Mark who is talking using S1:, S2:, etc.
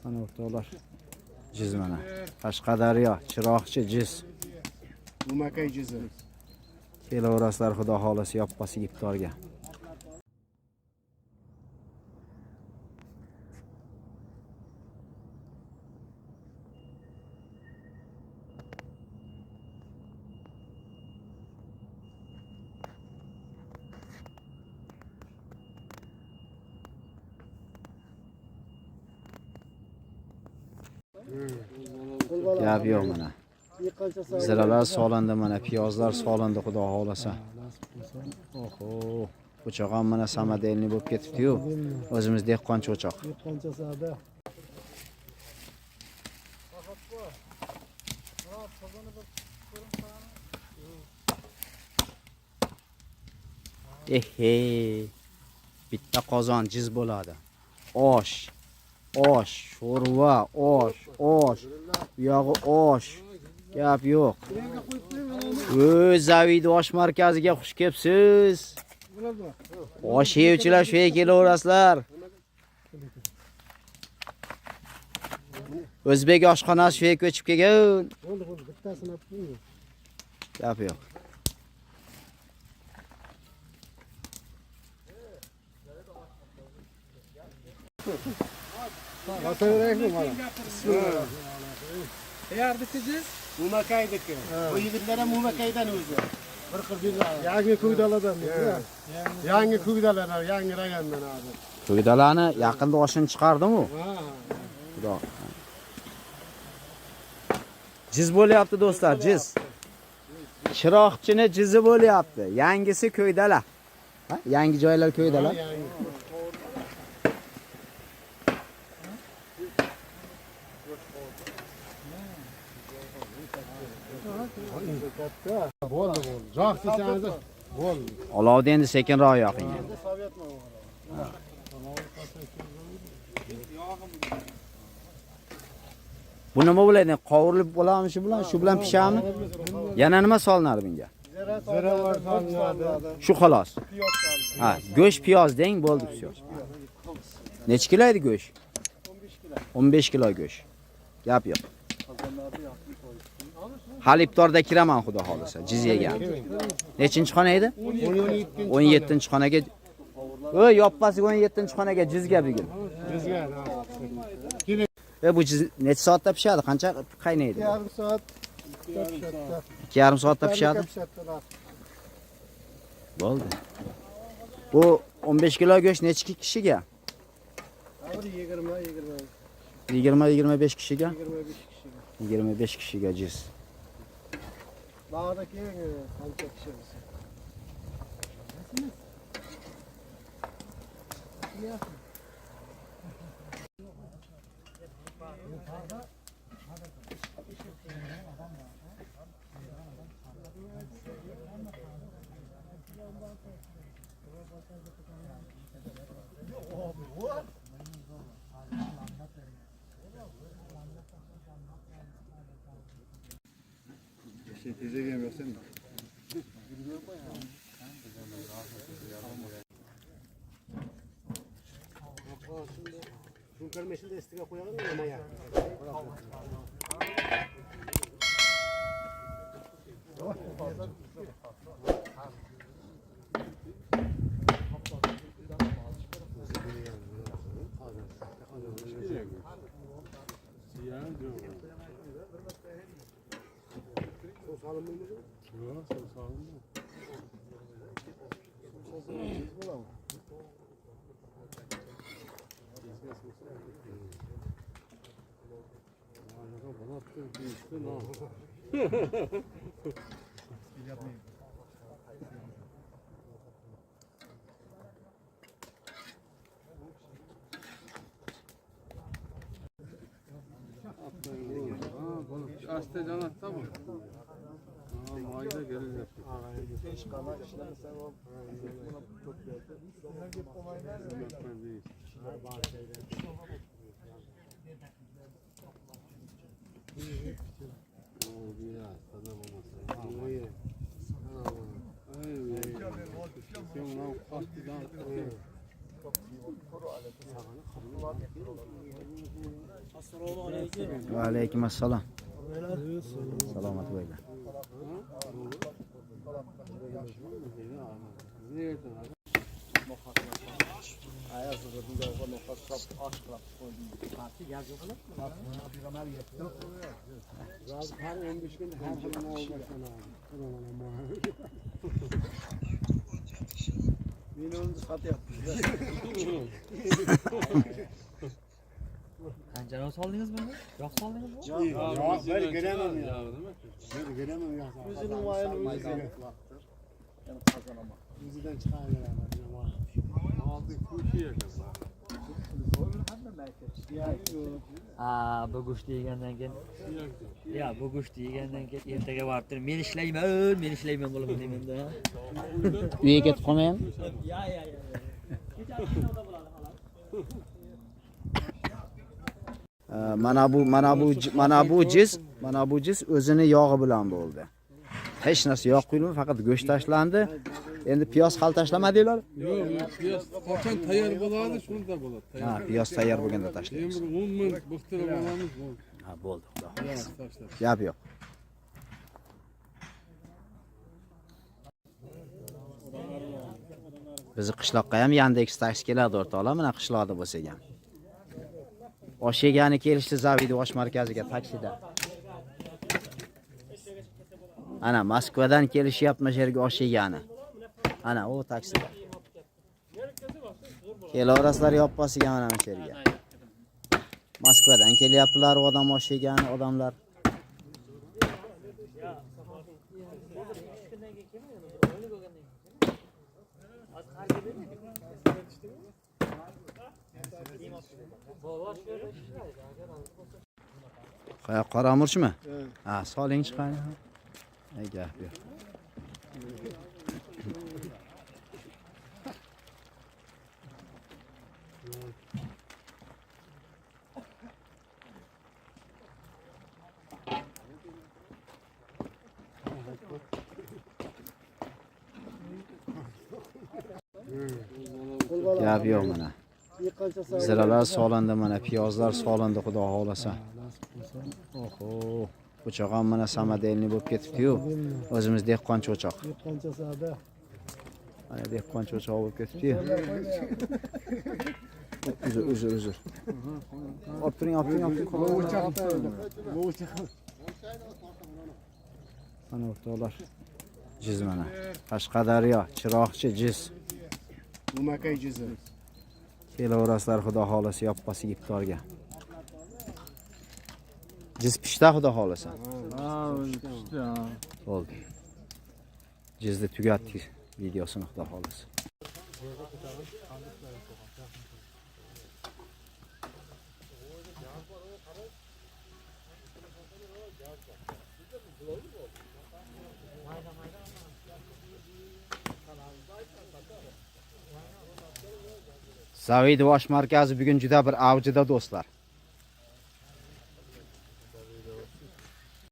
S1: Ana o'rtoqlar. Jiz mana. Qashqadaryo, Chiroqchi jiz.
S2: Umakay jizi.
S1: Kelaverasizlar xudo xolasi yoppasi iftorga. Gap yo'q mana. Ziralar solindi mana, piyozlar solindi xudo xolasa. Oho, o'choq ham mana samadelniy bo'lib ketibdi-yu. O'zimiz dehqonchi o'choq.
S2: Dehqonchasida.
S1: Ehe. Bitta qozon jiz bo'ladi. Osh, sho'rva, osh. Bu yog'i osh. Gap yo'q. Zavid osh markaziga xush kelibsiz. Osh yeyuvchilar shu yerga kelaverasizlar. O'zbek oshxonasi shu yerga ko'chib kelgan.
S2: Bo'ldi, bittasini olib qo'ying.
S1: Gap yo'q.
S2: Bataraymi mana?
S3: Qayerdikisiz?
S2: Umakaydiki. Bu yigitlar ham Umakaydan o'zi. Bir yangi ko'gdalardan. Yangi ko'gdalar, yangi rayondan hozir.
S1: Ko'gdalarni yaqinda oshini chiqardim-ku. Xudo. Jiz bo'lyapti do'stlar, jiz. Chiroqchini jizi bo'lyapti. Yangisi ko'ydalar. Ha? Yangi joylar ko'ydalar.
S2: Bo'ldi. Joq desangiz, bo'ldi.
S1: Olovni endi sekinroq yoqing. Bu nima bo'ladi? Qovurilib bo'ladimi shu bilan? Shu bilan pishadimi? Yana nima solinadi bunga?
S2: Ziravar solinadi.
S1: Shu xolos. Ha, go'sht piyoz deng, bo'ldi piyoz. Necha kilo edi go'sht? 15 kilo go'sht. Gap yo'q. Hal iftorda kiraman xudo xolasa, jiz yegan. Nechinchi xona edi? 17-xonaga. O'y, yoppasiga 17-xonaga jizga bugun.
S2: Jizga.
S1: Bu jiz necha soatda pishadi? Qancha qaynaydi?
S2: 2,5 soat.
S1: 2,5 soatda pishadi. Bo'ldi. Bu 15 kilo go'sht necha kishiga? 20-25 kishiga? 25 kishiga jiz.
S2: Bağda keyin qancha kishimiz? Teyze gelmiyorsun. Şunu karmeşini de üstüne koyalım mı yemeğe? Salın mı? Yok, salın mı?
S3: Asta canatta mı? Mayda gelir.
S2: Beş kana işlemesen o buna çok geldi. Bunlar hep olaylar değil.
S1: Va alaykum assalom. Salomat bo'linglar.
S4: Qanchadan soldingiz buni? Yo'q soldingizmi?
S2: Yo'q, bir gram ham yo'q.
S3: Ya nima?
S2: Bir gram ham yo'q.
S3: O'zining vayini o'zi.
S2: O'zidan chiqaveradi.
S3: Aldı kuşu yakasa.
S4: Ha, bu go'sht yegandan keyin, ya bu go'sht yegandan keyin ertaga borib turib, men ishlayman bo'laman deymanda.
S1: Uyga ketib qolmayman. Mana bu jiz o'zini yog'i bilan bo'ldi. Hech narsa yo'q qo'yilmadi, faqat go'sht tashlandi. Endi piyoz hali tashlamadinglar?
S3: Yo'q, piyoz qachon tayyor bo'ladi, shunda bo'ladi.
S1: Ha, piyoz tayyor bo'lganda tashlaymiz.
S3: Endi 10 ming bo'xtirib olamiz, bo'ldi.
S1: Ha, bo'ldi, xudo xohlasa.
S3: Piyoz tashlab.
S1: Gap yo'q. Bizi qishloqqa ham Yandex taksi keladi o'rtoqlar, mana qishloqda bo'lsak ham. Osh yegani kelishdi Zavidiy osh markaziga taksida. Ana Moskvadan kelishyapti shu yerga osh yegani. Ana u taksida. Kelaverasizlar yoppasiga mana shu yerga. Moskvadan kelyaptilar odam osh yegani odamlar. Qora murchmi? Ha, soling chiqani. Ey gap yo'q. Gap yo'q mana. Ziralar solindi mana, piyozlar solindi xudo xolasa. Oho, o'choq ham mana samodelniy bo'lib ketibdi-yu. O'zimiz dehqonchi o'choq. Mana dehqonchi o'choq bo'lib ketibdi-yu. Uzr. Olib turing. Mana o'rtoqlar. Jiz mana. Qashqadaryo, Chiroqchi jiz.
S2: Umakay jizi.
S1: Kelaverasizlar xudo xolasa yoppasiga iftorga. Jiz pishta xudo xolasa.
S3: Ha, pishdi.
S1: Bo'ldi. Jizni tugatdik videosini xudo xolasa. Zavidiy osh markazi bugun juda bir avjida do'stlar.